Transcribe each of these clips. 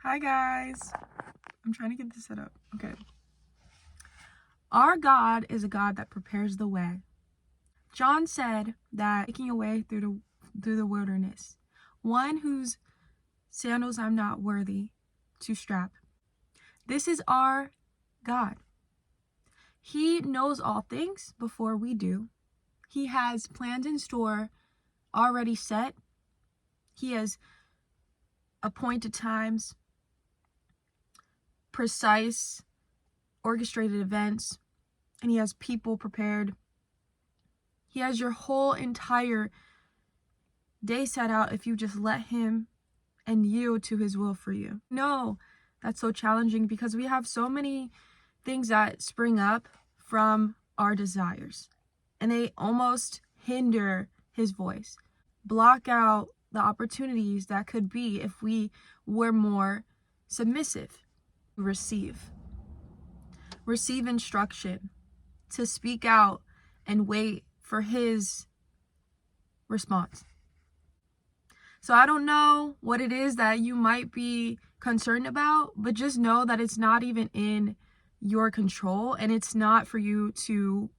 Hi guys. I'm trying to get this set up. Okay. Our God is a God that prepares the way. John said that making a way through the wilderness, one whose sandals I'm not worthy to strap. This is our God. He knows all things before we do. He has plans in store already set. He has appointed times, precise, orchestrated events, and he has people prepared. He has your whole entire day set out if you just let him and yield to his will for you. No, that's so challenging because we have so many things that spring up from our desires, and they almost hinder his voice, block out the opportunities that could be if we were more submissive. Receive instruction, to speak out and wait for his response. So I don't know what it is that you might be concerned about, but just know that it's not even in your control, and it's not for you to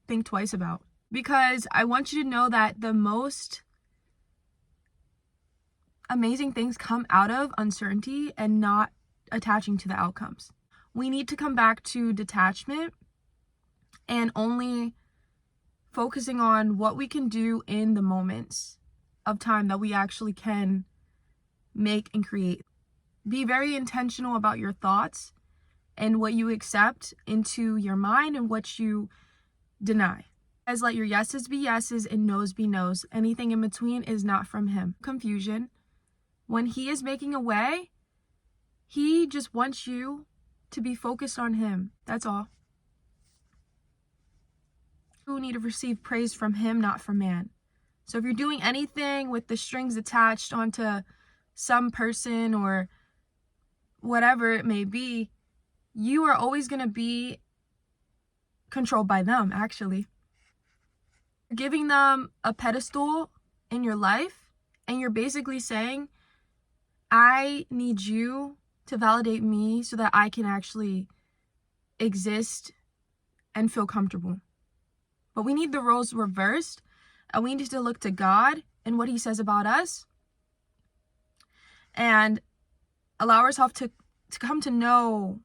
think twice about. Because I want you to know that the most amazing things come out of uncertainty and not attaching to the outcomes. We need to come back to detachment and only focusing on what we can do in the moments of time that we actually can make and create. Be very intentional about your thoughts and what you accept into your mind and what you deny. As let your yeses be yeses and noes be noes. Anything in between is not from him. Confusion. When he is making a way, he just wants you to be focused on him. That's all. You need to receive praise from him, not from man. So if you're doing anything with the strings attached onto some person or whatever it may be, you are always going to be controlled by them, actually. Giving them a pedestal in your life, and you're basically saying, I need you to validate me so that I can actually exist and feel comfortable. But we need the roles reversed, and we need to look to God and what he says about us and allow ourselves to come to know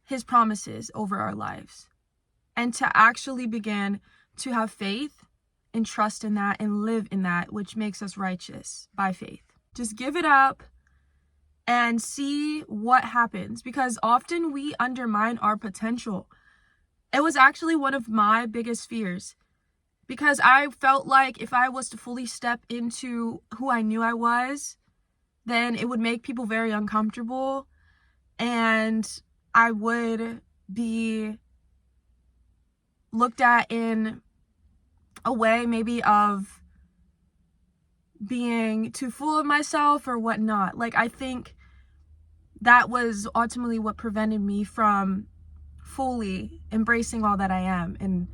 his promises over our lives and to actually begin to have faith and trust in that and live in that, which makes us righteous by faith. Just give it up and see what happens, because often we undermine our potential. It was actually one of my biggest fears, because I felt like if I was to fully step into who I knew I was, then it would make people very uncomfortable, and I would be looked at in a way maybe of being too full of myself or whatnot. Like, I think that was ultimately what prevented me from fully embracing all that I am and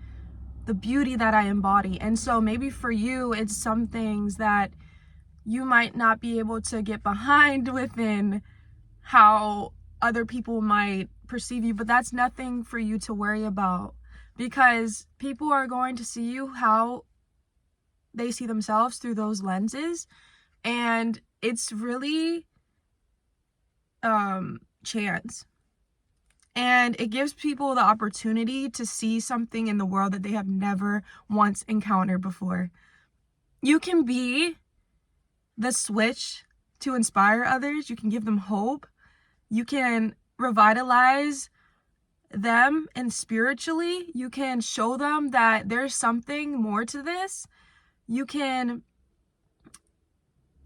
the beauty that I embody. And so maybe for you, it's some things that you might not be able to get behind within how other people might perceive you, but that's nothing for you to worry about, because people are going to see you how they see themselves through those lenses, and it's really chance. And it gives people the opportunity to see something in the world that they have never once encountered before. You can be the switch to inspire others. You can give them hope. You can revitalize them, and spiritually, you can show them that there's something more to this. You can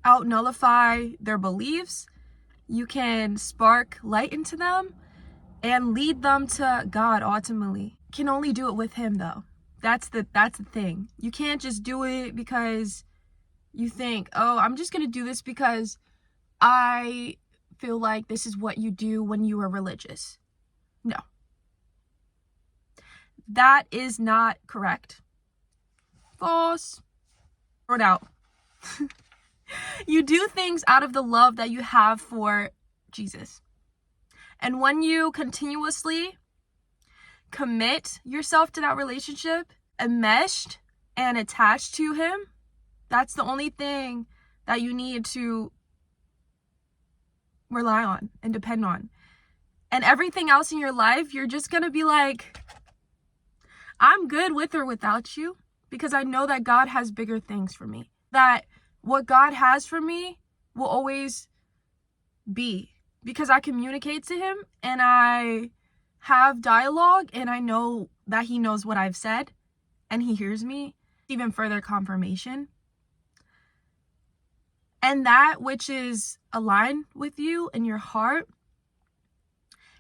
out-nullify their beliefs. You can spark light into them and lead them to God ultimately. You can only do it with him, though. That's the thing. You can't just do it because you think, oh, I'm just going to do this because I feel like this is what you do when you are religious. No. That is not correct. False. Throw it out. You do things out of the love that you have for Jesus. And when you continuously commit yourself to that relationship, enmeshed and attached to him, that's the only thing that you need to rely on and depend on. And everything else in your life, you're just gonna be like, I'm good with or without you, because I know that God has bigger things for me. That what God has for me will always be, because I communicate to him and I have dialogue and I know that he knows what I've said and he hears me. Even further confirmation. And that which is aligned with you in your heart,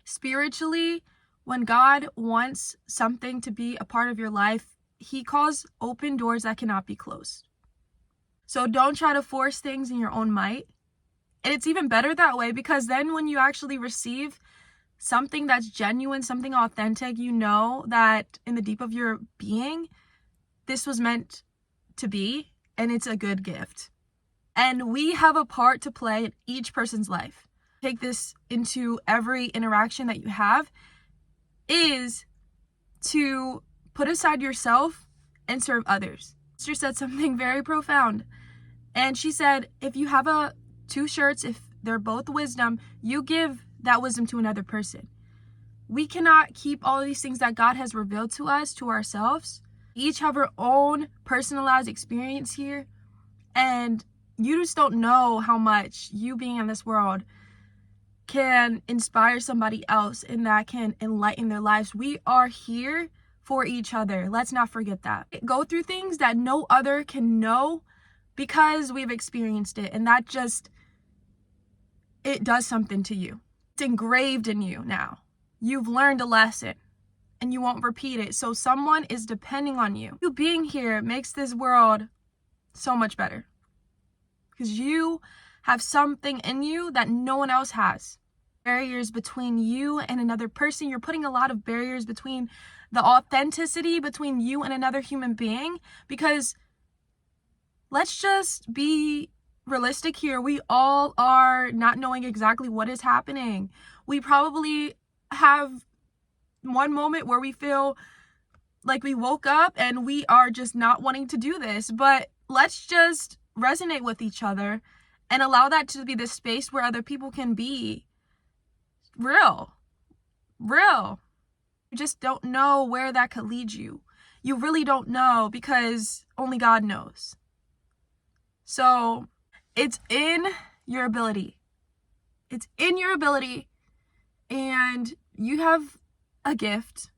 spiritually, when God wants something to be a part of your life, he calls open doors that cannot be closed. So don't try to force things in your own might. And it's even better that way, because then when you actually receive something that's genuine, something authentic, you know that in the deep of your being, this was meant to be, and it's a good gift. And we have a part to play in each person's life. Take this into every interaction that you have, is to put aside yourself and serve others. Sister said something very profound. And she said, if you have two shirts, if they're both wisdom, you give that wisdom to another person. We cannot keep all these things that God has revealed to us to ourselves. We each have our own personalized experience here. And you just don't know how much you being in this world can inspire somebody else, and that can enlighten their lives. We are here for each other. Let's not forget that. Go through things that no other can know because we've experienced it, and that just, it does something to you. It's engraved in you now. You've learned a lesson and you won't repeat it. So someone is depending on you. You being here makes this world so much better, because you have something in you that no one else has. Barriers between you and another person. You're putting a lot of barriers between the authenticity between you and another human being, because let's just be realistic here. We all are not knowing exactly what is happening. We probably have one moment where we feel like we woke up and we are just not wanting to do this, but let's just resonate with each other and allow that to be the space where other people can be real. You just don't know where that could lead you. You really don't know, because only God knows. So it's in your ability. It's in your ability, and you have a gift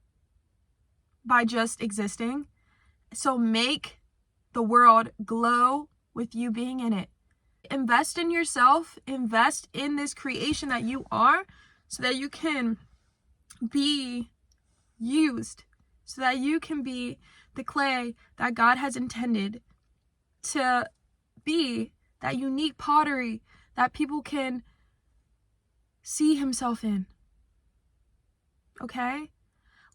by just existing. So make the world glow with you being in it. Invest in yourself, invest in this creation that you are, so that you can be used, so that you can be the clay that God has intended to be, that unique pottery that people can see himself in. Okay?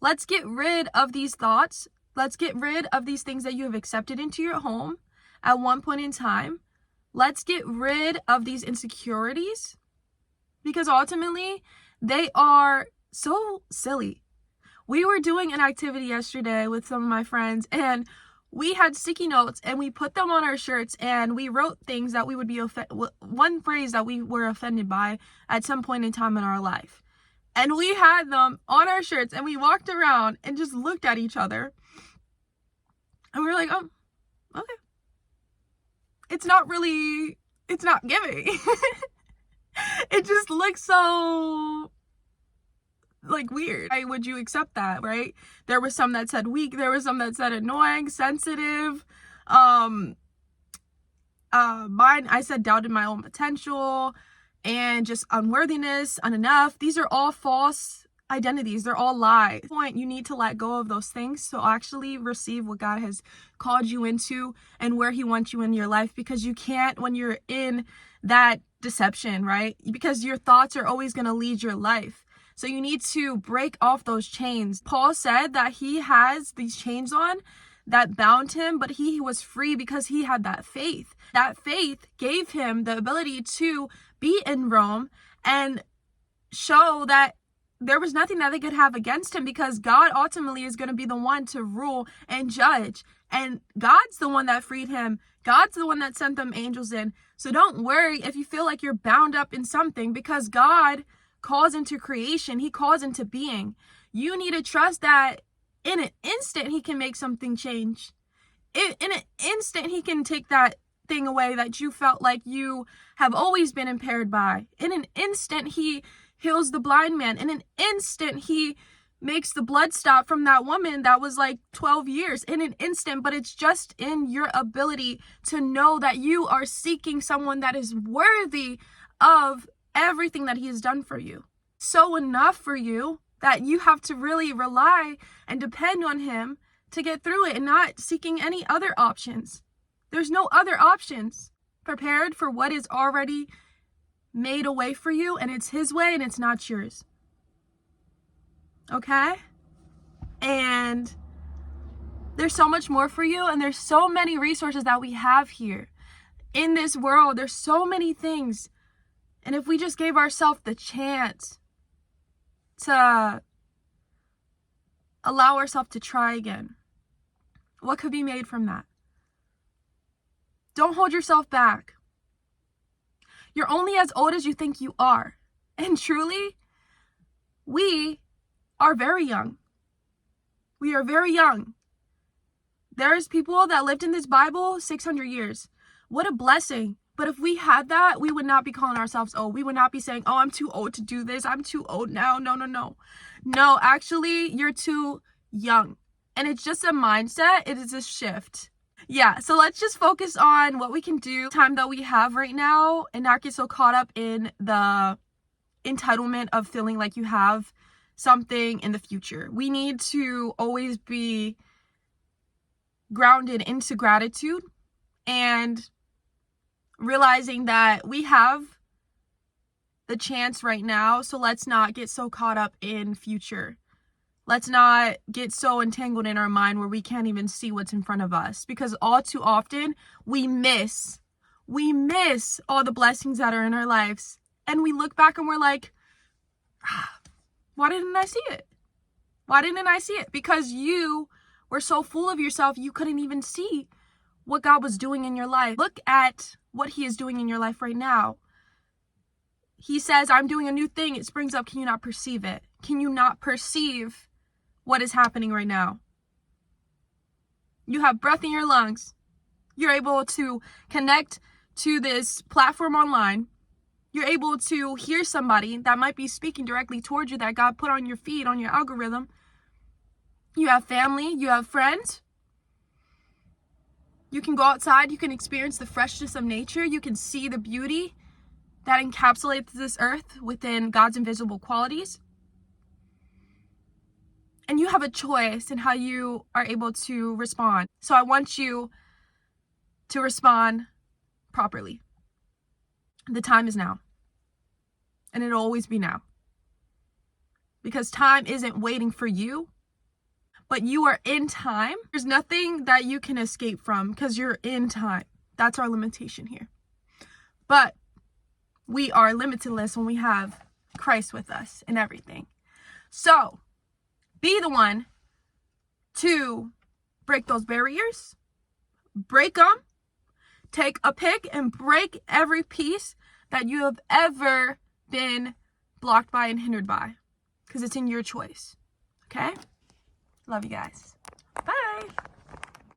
Let's get rid of these thoughts. Let's get rid of these things that you have accepted into your home at one point in time. Let's get rid of these insecurities, because ultimately they are so silly. We were doing an activity yesterday with some of my friends, and we had sticky notes and we put them on our shirts, and we wrote things that we would be one phrase that we were offended by at some point in time in our life. And we had them on our shirts, and we walked around and just looked at each other. And we were like, oh, okay. It's not giving. It just looks so like weird. Why would you accept that, right? There was some that said weak, there was some that said annoying, sensitive. Mine, I said doubted my own potential and just unworthiness, unenough. These are all false identities. They're all lies. At this point, you need to let go of those things to actually receive what God has called you into and where he wants you in your life, because you can't when you're in that deception, right? Because your thoughts are always going to lead your life. So you need to break off those chains. Paul said that he has these chains on that bound him, but he was free because he had that faith. That faith gave him the ability to be in Rome and show that there was nothing that they could have against him, because God ultimately is going to be the one to rule and judge. And God's the one that freed him. God's the one that sent them angels in. So don't worry if you feel like you're bound up in something, because God calls into creation. He calls into being. You need to trust that in an instant he can make something change. In an instant he can take that thing away that you felt like you have always been impaired by. In an instant he heals the blind man. In an instant he makes the blood stop from that woman that was like 12 years. In an instant. But it's just in your ability to know that you are seeking someone that is worthy of everything that he has done for you. So enough for you that you have to really rely and depend on him to get through it, and not seeking any other options. There's no other options. Prepared for what is already made a way for you, and it's his way and it's not yours. Okay? And there's so much more for you, and there's so many resources that we have here. In this world, there's so many things. And if we just gave ourselves the chance to allow ourselves to try again, what could be made from that? Don't hold yourself back. You're only as old as you think you are. And truly, we are very young. We are very young. There's people that lived in this Bible 600 years. What a blessing. But if we had that, we would not be calling ourselves old. We would not be saying, oh, I'm too old to do this. I'm too old now. No. No, actually, you're too young. And it's just a mindset. It is a shift. Yeah, so let's just focus on what we can do time that we have right now, and not get so caught up in the entitlement of feeling like you have something in the future. We need to always be grounded into gratitude and realizing that we have the chance right now. So let's not get so caught up in future. Let's not get so entangled in our mind where we can't even see what's in front of us, because all too often we miss all the blessings that are in our lives. And we look back and we're like, why didn't I see it? Why didn't I see it? Because you were so full of yourself, you couldn't even see what God was doing in your life. Look at what he is doing in your life right now. He says, I'm doing a new thing. It springs up. Can you not perceive it? Can you not perceive what is happening right now? You have breath in your lungs. You're able to connect to this platform online. You're able to hear somebody that might be speaking directly towards you, that God put on your feed, on your algorithm. You have family. You have friends. You can go outside. You can experience the freshness of nature. You can see the beauty that encapsulates this earth within God's invisible qualities. And you have a choice in how you are able to respond. So I want you to respond properly. The time is now. And it'll always be now. Because time isn't waiting for you, but you are in time. There's nothing that you can escape from, because you're in time. That's our limitation here. But we are limitless when we have Christ with us in everything. So be the one to break those barriers. Break them. Take a pick and break every piece that you have ever been blocked by and hindered by, because it's in your choice. Okay? Love you guys. Bye.